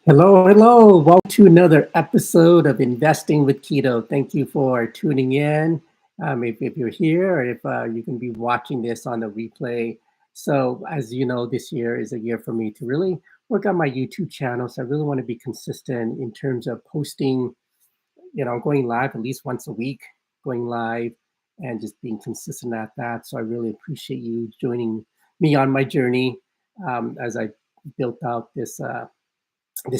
Hello, hello. Welcome to another episode of Investing with Quito. Thank you for tuning in. If you're here, or if you can be watching this on the replay. So, as you know, this year is a year for me to really work on my YouTube channel. So, I really want to be consistent in terms of posting, going live at least once a week, going live and just being consistent at that. So, I really appreciate you joining me on my journey as I built out this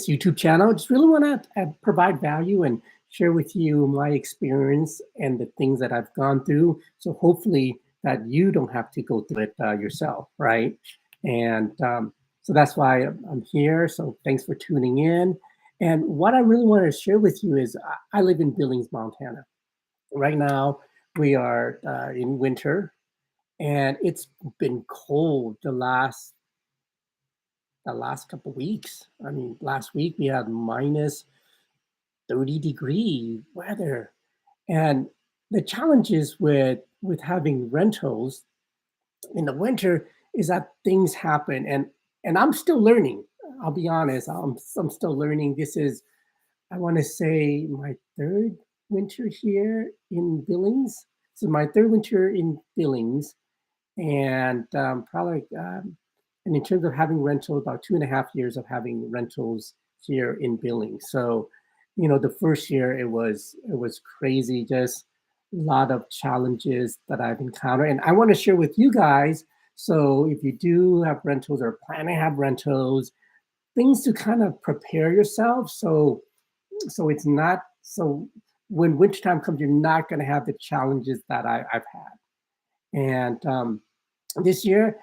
YouTube channel. Just really want to provide value and share with you my experience and the things that I've gone through. So hopefully that you don't have to go through it yourself, right? And so that's why I'm here. So thanks for tuning in. And what I really want to share with you is I live in Billings, Montana. Right now, we are in winter, and it's been cold the last couple weeks. I mean, last week we had minus 30-degree weather. And the challenges with having rentals in the winter is that things happen, and I'm still learning. I'll be honest, I'm still learning. This is, I want to say, my third winter here in Billings. So my third winter in Billings, and probably and in terms of having rental, about 2.5 years of having rentals here in Billings. So, the first year it was crazy, just a lot of challenges that I've encountered, and I want to share with you guys. So, if you do have rentals or plan to have rentals, things to kind of prepare yourself. So it's not so when wintertime comes, you're not going to have the challenges that I've had. And this year,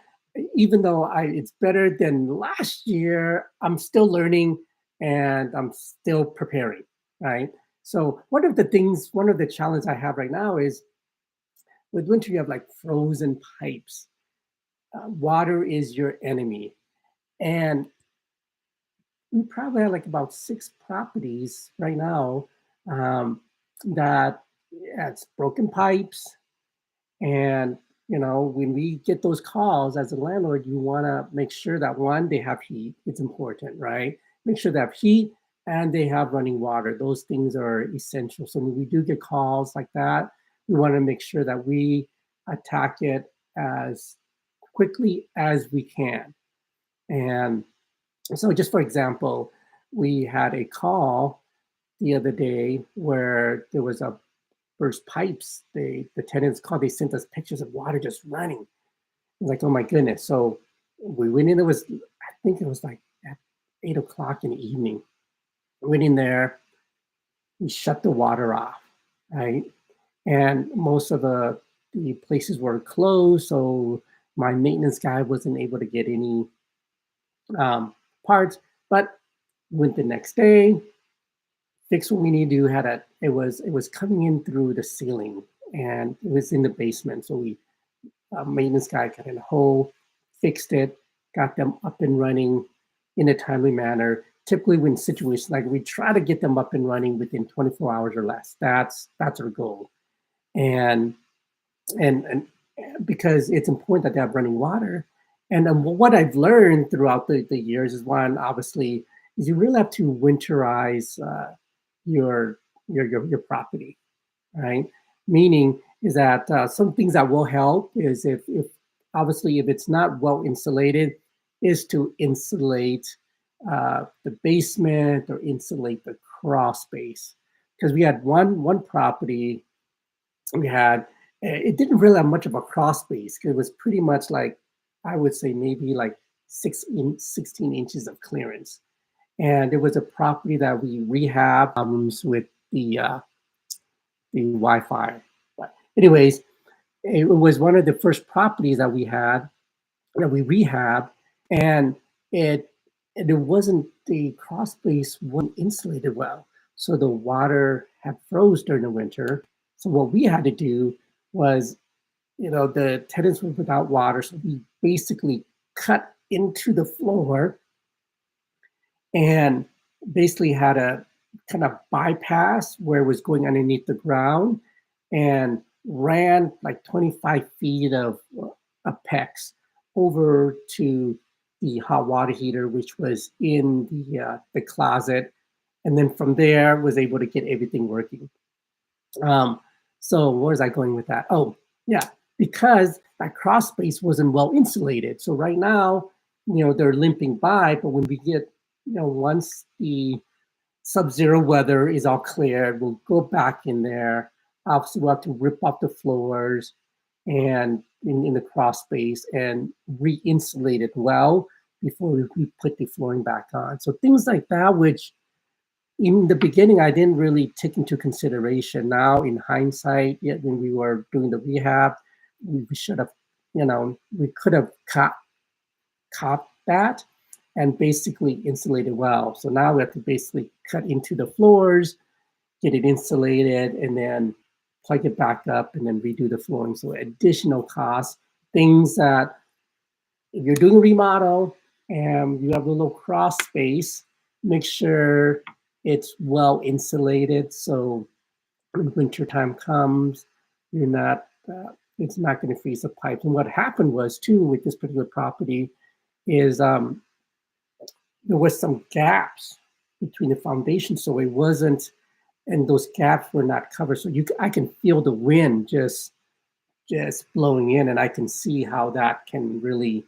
even though it's better than last year, I'm still learning and I'm still preparing, right? So one of the challenges I have right now is with winter, you have like frozen pipes. Water is your enemy. And we probably have like about 6 properties right now um, that it's broken pipes. And when we get those calls as a landlord, you want to make sure that one, they have heat. It's important, right? Make sure they have heat and they have running water. Those things are essential. So when we do get calls like that, we want to make sure that we attack it as quickly as we can. And so, just for example, we had a call the other day where there was a burst pipes. The tenants called. They sent us pictures of water just running. Like, oh my goodness! So we went in. I think it was like at 8 o'clock in the evening. We went in there. We shut the water off, right? And most of the places were closed, so my maintenance guy wasn't able to get any parts. But went the next day, fixed what we need to do. It was coming in through the ceiling, and it was in the basement. So we maintenance guy got in a hole, fixed it, got them up and running in a timely manner. Typically, when situations like, we try to get them up and running within 24 hours or less. That's our goal, and and because it's important that they have running water. And what I've learned throughout the years is, one, obviously, is you really have to winterize your your property, right? Meaning is that some things that will help is, if obviously if it's not well insulated, is to insulate the basement or insulate the crawl space. Because we had one property, we had it didn't really have much of a crawl space, because it was pretty much like, I would say, maybe like 16 inches of clearance. And it was a property that we rehab problems with the Wi-Fi. But anyways, it was one of the first properties that we had that we rehabbed, and it wasn't the crawl space wasn't insulated well, so the water had froze during the winter. So what we had to do was, the tenants were without water, so we basically cut into the floor and basically had a kind of bypass where it was going underneath the ground, and ran like 25 feet of PEX over to the hot water heater, which was in the closet, and then from there was able to get everything working. Um, so where was I going with that? Oh, yeah, because that cross space wasn't well insulated. So right now, they're limping by, but when we get, once the sub-zero weather is all cleared, we'll go back in there. Obviously, we'll have to rip off the floors and in the cross space and re-insulate it well before we put the flooring back on. So things like that, which in the beginning, I didn't really take into consideration. Now, in hindsight, yeah, when we were doing the rehab, we should have, we could have caught that and basically insulated well. So now we have to basically cut into the floors, get it insulated, and then plug it back up and then redo the flooring. So additional costs, things that if you're doing a remodel and you have a little cross space, make sure it's well insulated. So when winter time comes, you're not, it's not going to freeze the pipes. And what happened was too with this particular property is there was some gaps between the foundation, so it wasn't, and those gaps were not covered. So I can feel the wind just blowing in, and I can see how that can really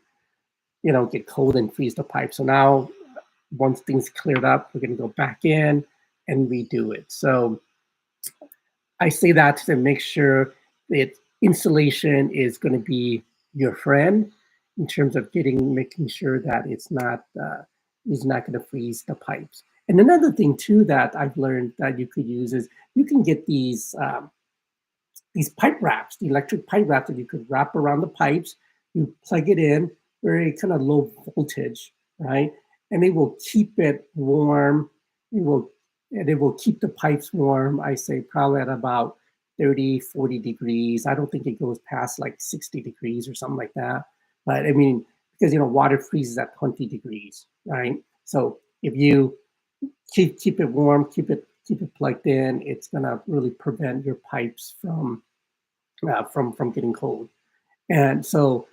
get cold and freeze the pipe. So now, once things cleared up, we're going to go back in and redo it. So I say that to make sure that insulation is going to be your friend in terms of making sure that it's not going to freeze the pipes. And another thing too that I've learned that you could use is you can get these pipe wraps, the electric pipe wraps that you could wrap around the pipes. You plug it in, very kind of low voltage, right? And it will keep it warm. It will keep the pipes warm. I say probably at about 30, 40 degrees. I don't think it goes past like 60 degrees or something like that. But I mean, because water freezes at 20 degrees, right? So if you keep it warm, keep it plugged in, it's gonna really prevent your pipes from getting cold. And so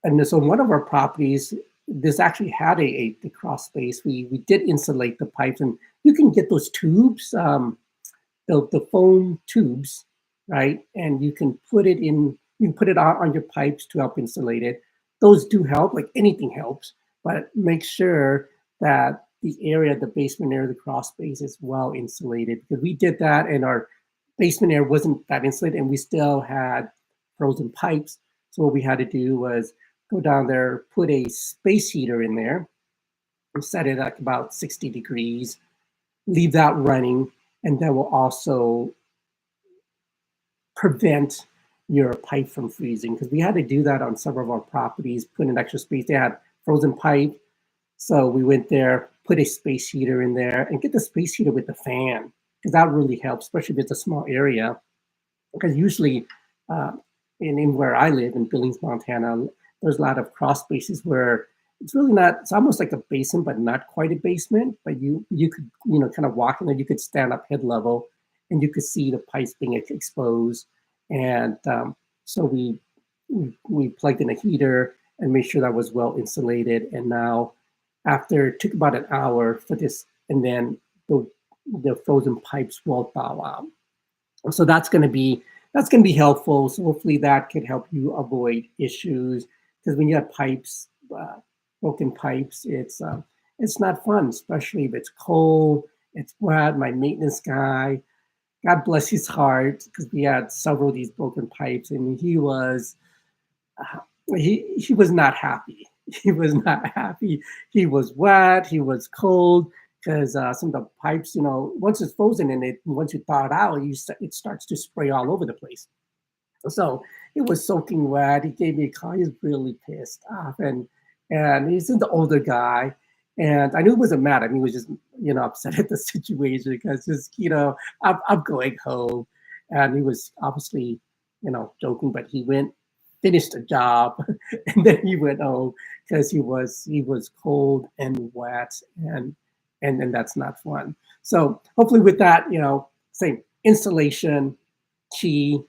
one of our properties, this actually had a cross space. We did insulate the pipes, and you can get those tubes, the foam tubes, right? And you can put it in, you can put it on your pipes to help insulate it. Those do help, like anything helps, but make sure that the basement area, the crawl space is well insulated, because we did that and our basement area wasn't that insulated and we still had frozen pipes. So what we had to do was go down there, put a space heater in there, set it at about 60 degrees, leave that running, and that will also prevent your pipe from freezing, because we had to do that on several of our properties, put in extra space. They had frozen pipe. So we went there, put a space heater in there, and get the space heater with the fan, because that really helps, especially if it's a small area. Because usually, uh, in where I live in Billings, Montana, there's a lot of cross spaces where it's really not. It's almost like a basement, but not quite a basement. But you could kind of walk in there. You could stand up head level, and you could see the pipes being exposed. And so we plugged in a heater and made sure that was well insulated. And now, after it took about an hour for this, and then the frozen pipes will thaw out. So that's going to be helpful. So hopefully that could help you avoid issues, because when you have pipes, broken pipes, it's not fun, especially if it's cold, it's wet. My maintenance guy, God bless his heart, because we had several of these broken pipes, and uh, he was not happy. He was not happy. He was wet. He was cold, because some of the pipes, once it's frozen and once you thaw it out, it starts to spray all over the place. So it was soaking wet. He gave me a call. He was really pissed off, and he's the older guy, and I knew he wasn't mad. I mean, he was just upset at the situation, because just I'm going home, and he was obviously joking, but he went, finished the job, and then he went home, because he was cold and wet, and then that's not fun. So hopefully with that, same insulation key.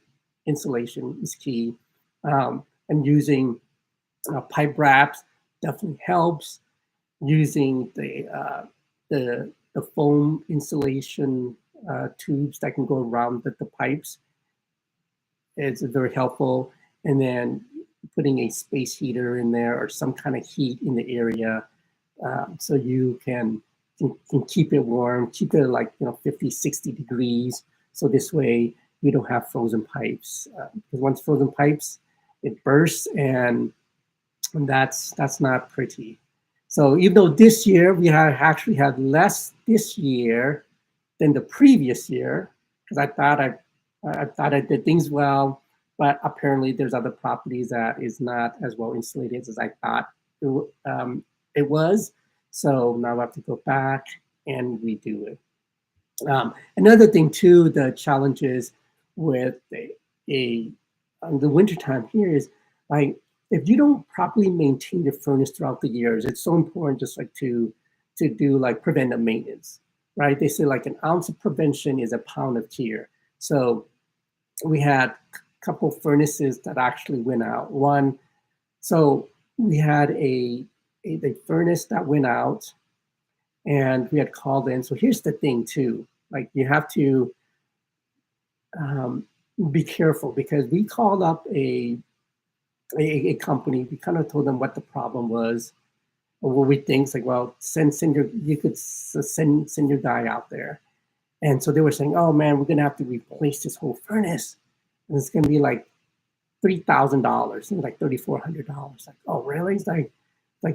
Insulation is key, and using pipe wraps. definitely helps. Using the foam insulation tubes that can go around the pipes is very helpful. And then putting a space heater in there or some kind of heat in the area, so you can keep it warm, keep it like 50, 60 degrees. So this way you don't have frozen pipes. Because once frozen pipes, it bursts, and that's not pretty. So even though this year we have actually had less this year than the previous year, because I thought I did things well, but apparently there's other properties that is not as well insulated as I thought it was. So now I have to go back and redo it. Another thing too, the challenges with a the wintertime here is like if you don't properly maintain your furnace throughout the years, it's so important just like to do like preventive maintenance, right? They say like an ounce of prevention is a pound of cure. So we had a couple furnaces that actually went out. One, so we had a furnace that went out and we had called in. So here's the thing too, like you have to um, be careful because we called up a company. We kind of told them what the problem was or what we think. It's like, well, send your you could send your guy out there. And so they were saying, oh man, we're gonna have to replace this whole furnace, and it's gonna be like $3,000, like $3,400. Like, oh really? It's like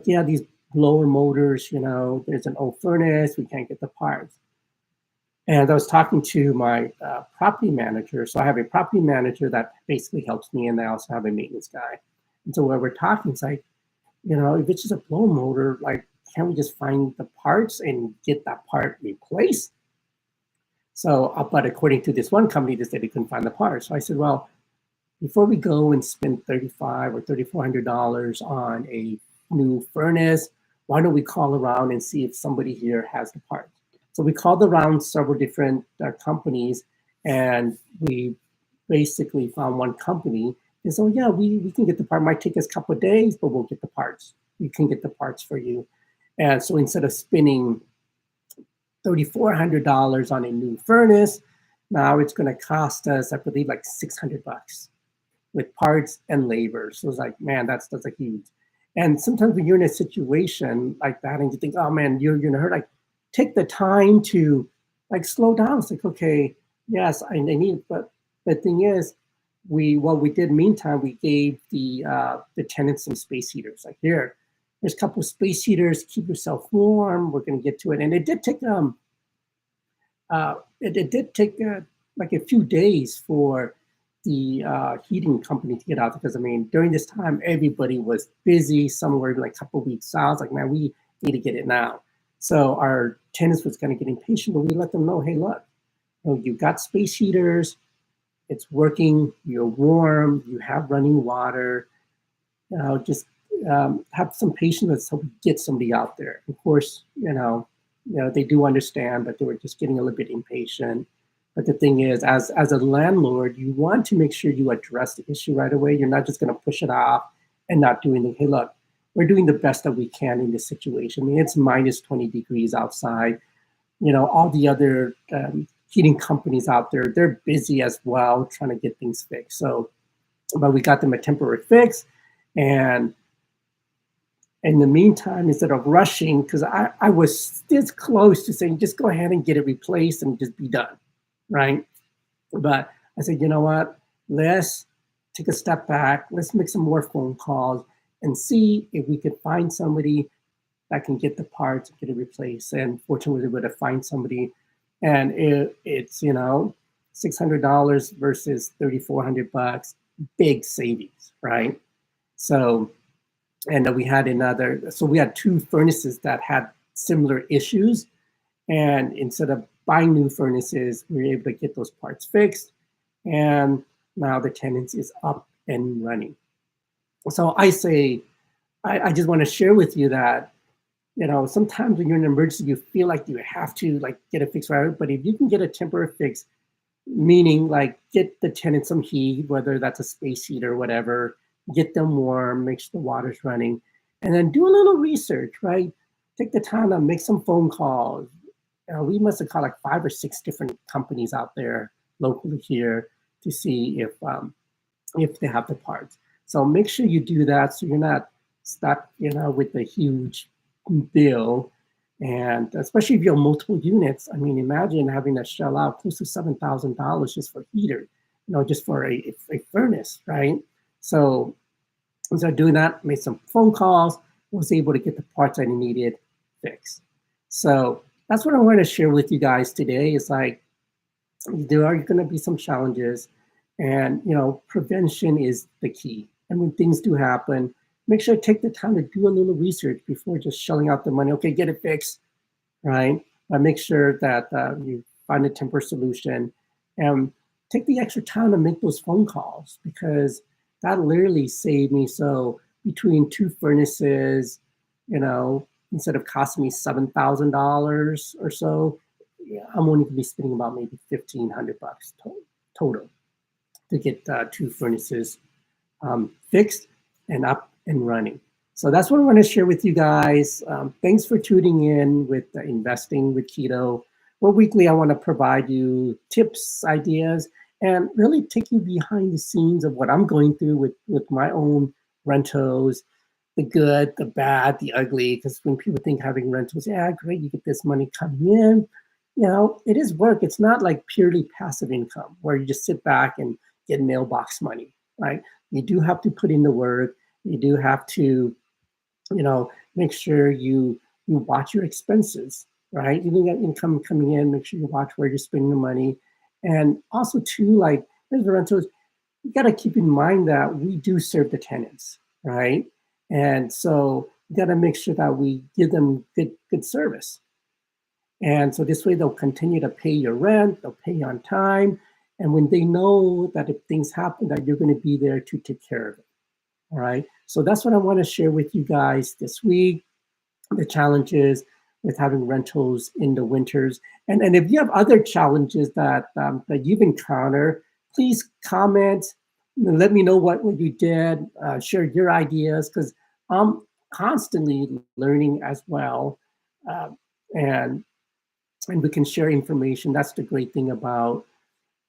yeah, these blower motors, there's an old furnace, we can't get the parts. And I was talking to my property manager. So I have a property manager that basically helps me, and I also have a maintenance guy. And so when we're talking, it's like, if it's just a blow motor, like, can't we just find the parts and get that part replaced? So, but according to this one company, they said they couldn't find the parts. So I said, well, before we go and spend $3,500 or $3,400 on a new furnace, why don't we call around and see if somebody here has the parts? So we called around several different companies, and we basically found one company. And so, yeah, we can get the part. It might take us a couple of days, but we'll get the parts. We can get the parts for you. And so instead of spending $3,400 on a new furnace, now it's going to cost us, I believe, like $600 with parts and labor. So it's like, man, that's a huge. And sometimes when you're in a situation like that and you think, oh man, you're in a hurry, like take the time to like slow down. It's like, okay, yes, I need it. But the thing is, what we did meantime, we gave the tenants some space heaters. Like there's a couple of space heaters, keep yourself warm. We're gonna get to it. And it did take like a few days for the heating company to get out, because I mean during this time everybody was busy. Some were like a couple of weeks out. It's like, man, we need to get it now. So our tenants was kind of getting impatient, but we let them know, hey, look, you've got space heaters, it's working, you're warm, you have running water. Just have some patience. Let's hope we get somebody out there. Of course, they do understand, but they were just getting a little bit impatient. But the thing is, as a landlord, you want to make sure you address the issue right away. You're not just going to push it off and not doing the, hey, look, we're doing the best that we can in this situation. I mean, it's minus 20 degrees outside. All the other heating companies out there, they're busy as well trying to get things fixed. So, but we got them a temporary fix. And in the meantime, instead of rushing, because I was this close to saying, just go ahead and get it replaced and just be done, right? But I said, you know what? Let's take a step back. Let's make some more phone calls and see if we could find somebody that can get the parts and get it replaced. And fortunately, we were able to find somebody. And it's $600 versus $3,400, big savings, right? So, and we had we had two furnaces that had similar issues. And instead of buying new furnaces, we were able to get those parts fixed. And now the tenants is up and running. So I say, I just want to share with you that, sometimes when you're in an emergency, you feel like you have to like get a fix right. But if you can get a temporary fix, meaning like get the tenant some heat, whether that's a space heater or whatever, get them warm, make sure the water's running, and then do a little research, right? Take the time to make some phone calls. We must have called like 5 or 6 different companies out there locally here to see if they have the parts. So make sure you do that so you're not stuck, with a huge bill. And especially if you have multiple units, I mean, imagine having to shell out close to $7,000 just for heater, just for a furnace, right? So instead of doing that, made some phone calls, was able to get the parts I needed fixed. So that's what I want to share with you guys today. Is like there are going to be some challenges, and prevention is the key. And when things do happen, make sure to take the time to do a little research before just shelling out the money. Okay, get it fixed, right? But make sure that you find a temporary solution, and take the extra time to make those phone calls, because that literally saved me. So between 2 furnaces, instead of costing me $7,000 or so, yeah, I'm only going to be spending about maybe $1,500 total to get 2 furnaces fixed and up and running. So that's what I want to share with you guys. Thanks for tuning in with Investing with Quito. Well, weekly, I want to provide you tips, ideas, and really take you behind the scenes of what I'm going through with my own rentals, the good, the bad, the ugly. Because when people think having rentals, yeah, great, you get this money coming in. It is work. It's not like purely passive income where you just sit back and get mailbox money, right? You do have to put in the work. You do have to, make sure you watch your expenses, right? Even got income coming in, make sure you watch where you're spending the money. And also too, like there's the rentals, you got to keep in mind that we do serve the tenants, right? And so you got to make sure that we give them good service. And so this way they'll continue to pay your rent, they'll pay you on time. And when they know that if things happen, that you're going to be there to take care of it. All right. So that's what I want to share with you guys this week, the challenges with having rentals in the winters. And if you have other challenges that you've encountered, please comment. Let me know what you did, share your ideas, because I'm constantly learning as well. Uh, and and we can share information. That's the great thing about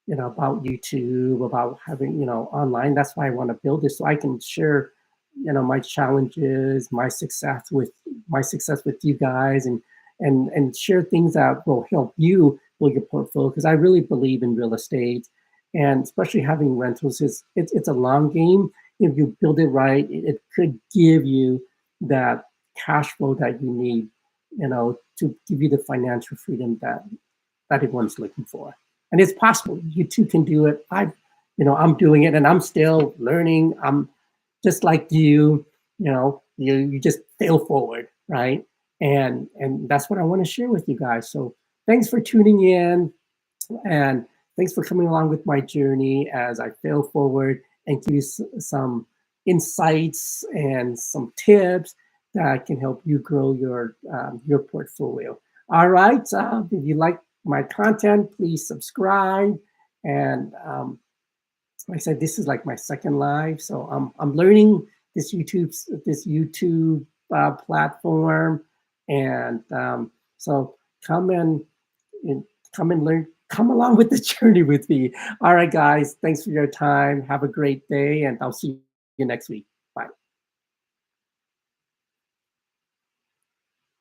YouTube, about having, online. That's why I want to build this so I can share, my challenges, my success with you guys, and share things that will help you build your portfolio. Because I really believe in real estate, and especially having rentals it's a long game. If you build it right, it could give you that cash flow that you need, to give you the financial freedom that everyone's looking for. And it's possible. You too can do it. I'm doing it, and I'm still learning. I'm just like you. You just fail forward, right? And that's what I want to share with you guys. So thanks for tuning in, and thanks for coming along with my journey as I fail forward and give you some insights and some tips that can help you grow your portfolio. All right. If you like my content, please subscribe. And like I said, this is like my second live, so I'm learning this YouTube platform, and so come and come and learn. Come along with the journey with me. All right, guys. Thanks for your time. Have a great day, and I'll see you next week.